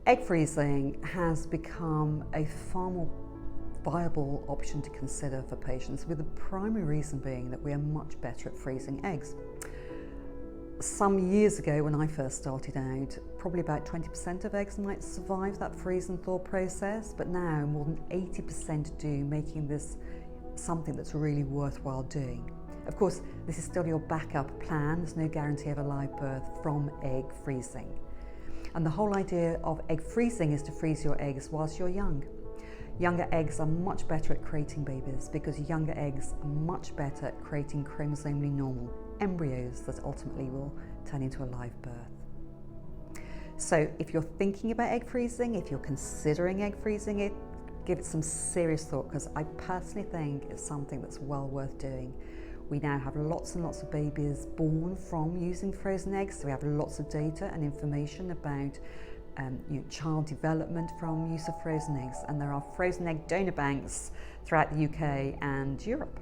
Egg freezing has become a far more viable option to consider for patients, with the primary reason being that we are much better at freezing eggs. Some years ago, when I first started out, probably about 20% of eggs might survive that freeze and thaw process, but now more than 80% do, making this something that's really worthwhile doing. Of course, this is still your backup plan. There's no guarantee of a live birth from egg freezing. And the whole idea of egg freezing is to freeze your eggs whilst you're young. Younger eggs are much better at creating babies because younger eggs are much better at creating chromosomally normal embryos that ultimately will turn into a live birth. So if you're thinking about egg freezing, if you're considering egg freezing it, give it some serious thought, because I personally think it's something that's well worth doing. We now have lots and lots of babies born from using frozen eggs, so we have lots of data and information about child development from use of frozen eggs, and there are frozen egg donor banks throughout the UK and Europe.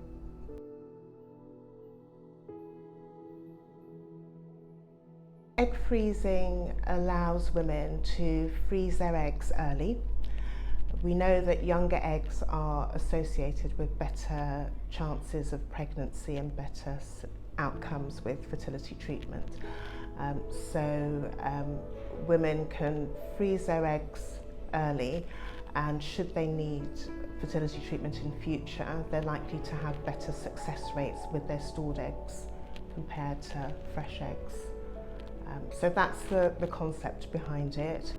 Egg freezing allows women to freeze their eggs early. We know that younger eggs are associated with better chances of pregnancy and better outcomes with fertility treatment. Women can freeze their eggs early, and should they need fertility treatment in future, they're likely to have better success rates with their stored eggs compared to fresh eggs. So that's the concept behind it.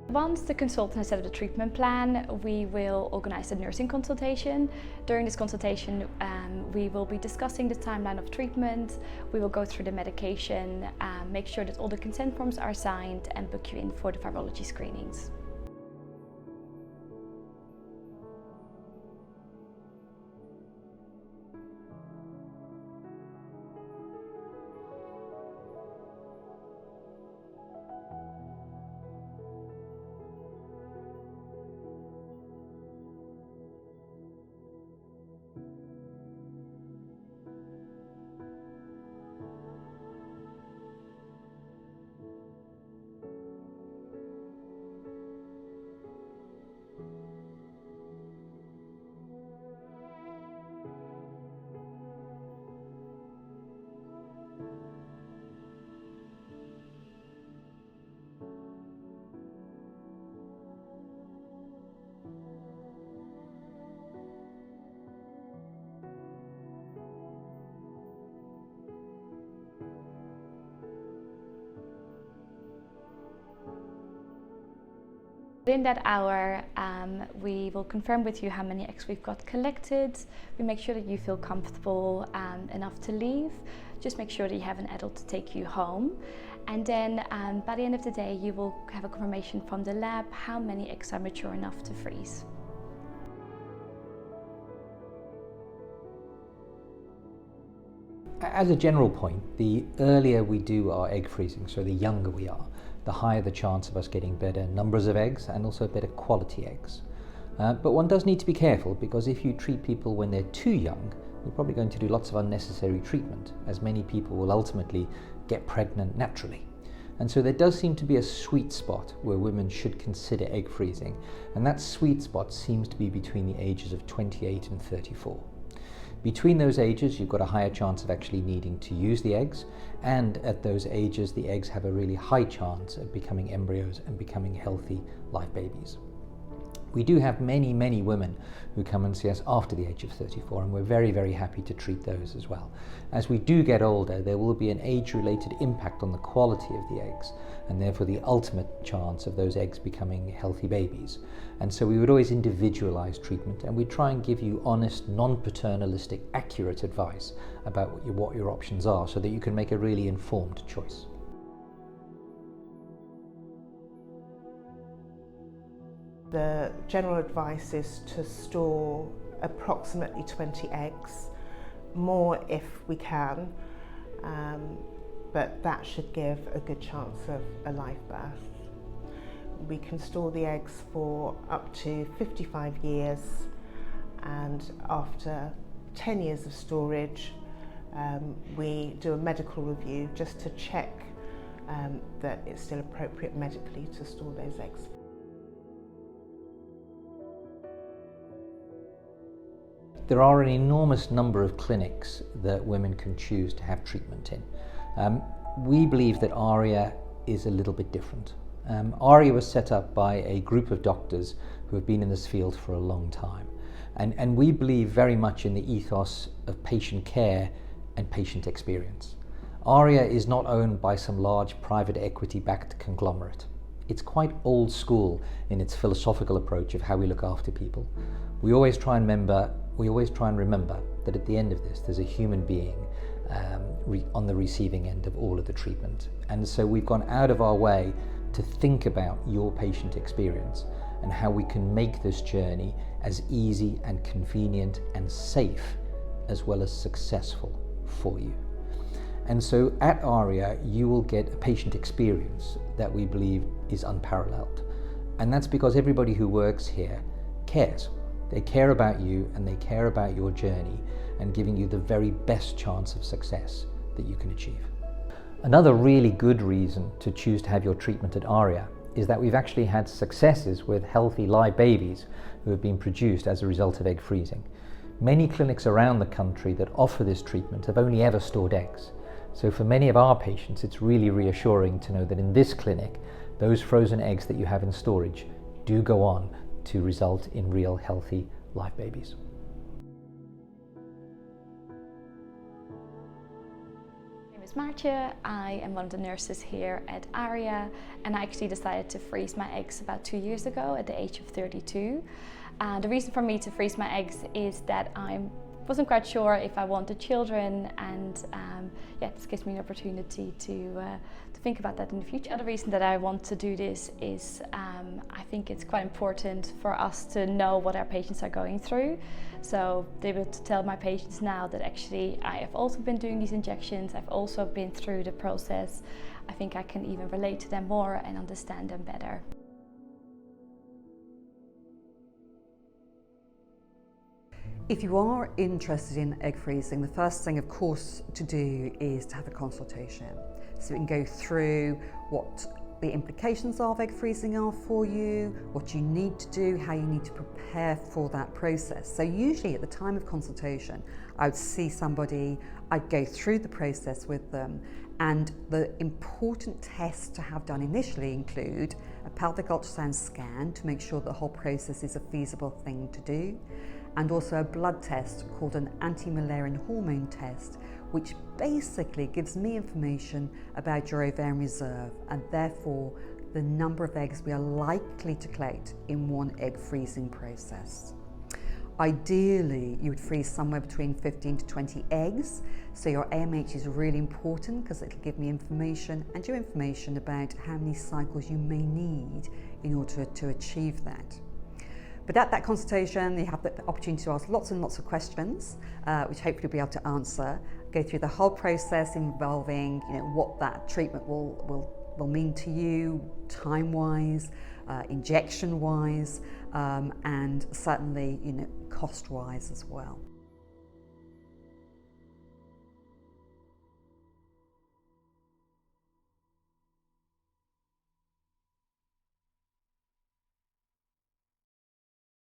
Once the consultant has set up the treatment plan, we will organise a nursing consultation. During this consultation, we will be discussing the timeline of treatment. We will go through the medication, make sure that all the consent forms are signed, and book you in for the virology screenings. Within that hour, we will confirm with you how many eggs we've got collected. We make sure that you feel comfortable enough to leave. Just make sure that you have an adult to take you home. And then by the end of the day, you will have a confirmation from the lab how many eggs are mature enough to freeze. As a general point, the earlier we do our egg freezing, so the younger we are, the higher the chance of us getting better numbers of eggs and also better quality eggs. But one does need to be careful, because if you treat people when they're too young, you're probably going to do lots of unnecessary treatment, as many people will ultimately get pregnant naturally. And so there does seem to be a sweet spot where women should consider egg freezing, and that sweet spot seems to be between the ages of 28 and 34. Between those ages, you've got a higher chance of actually needing to use the eggs, and at those ages, the eggs have a really high chance of becoming embryos and becoming healthy live babies. We do have many, many women who come and see us after the age of 34, and we're very, very happy to treat those as well. As we do get older, there will be an age-related impact on the quality of the eggs, and therefore the ultimate chance of those eggs becoming healthy babies. And so we would always individualize treatment, and we try and give you honest, non-paternalistic, accurate advice about what your options are, so that you can make a really informed choice. The general advice is to store approximately 20 eggs, more if we can, but that should give a good chance of a live birth. We can store the eggs for up to 55 years, and after 10 years of storage, We do a medical review just to check that it's still appropriate medically to store those eggs. There are an enormous number of clinics that women can choose to have treatment in. We believe that Arya is a little bit different. Arya was set up by a group of doctors who have been in this field for a long time. And we believe very much in the ethos of patient care and patient experience. Arya is not owned by some large private equity-backed conglomerate. It's quite old school in its philosophical approach of how we look after people. We always try and remember that at the end of this, there's a human being on the receiving end of all of the treatment. And so we've gone out of our way to think about your patient experience and how we can make this journey as easy and convenient and safe as well as successful for you. And so at Arya, you will get a patient experience that we believe is unparalleled. And that's because everybody who works here cares. They care about you and they care about your journey and giving you the very best chance of success that you can achieve. Another really good reason to choose to have your treatment at Arya is that we've actually had successes with healthy live babies who have been produced as a result of egg freezing. Many clinics around the country that offer this treatment have only ever stored eggs. So for many of our patients, it's really reassuring to know that in this clinic, those frozen eggs that you have in storage do go on to result in real healthy live babies. My name is Martje. I am one of the nurses here at Arya, and I actually decided to freeze my eggs about 2 years ago at the age of 32. The reason for me to freeze my eggs is that I wasn't quite sure if I wanted children, and this gives me an opportunity to think about that in the future. The other reason that I want to do this is I think it's quite important for us to know what our patients are going through. So to be able to tell my patients now that actually I have also been doing these injections, I've also been through the process, I think I can even relate to them more and understand them better. If you are interested in egg freezing, the first thing, of course, to do is to have a consultation. So we can go through what the implications of egg freezing are for you, what you need to do, how you need to prepare for that process. So usually at the time of consultation, I would see somebody, I'd go through the process with them, and the important tests to have done initially include a pelvic ultrasound scan to make sure the whole process is a feasible thing to do, and also a blood test called an anti-Müllerian hormone test, which basically gives me information about your ovarian reserve and therefore the number of eggs we are likely to collect in one egg freezing process. Ideally, you would freeze somewhere between 15 to 20 eggs, so your AMH is really important because it'll give me information and your information about how many cycles you may need in order to achieve that. But at that consultation, you have the opportunity to ask lots and lots of questions, which hopefully you'll be able to answer. Go through the whole process involving, what that treatment will mean to you, time-wise, injection-wise, and certainly, cost-wise as well.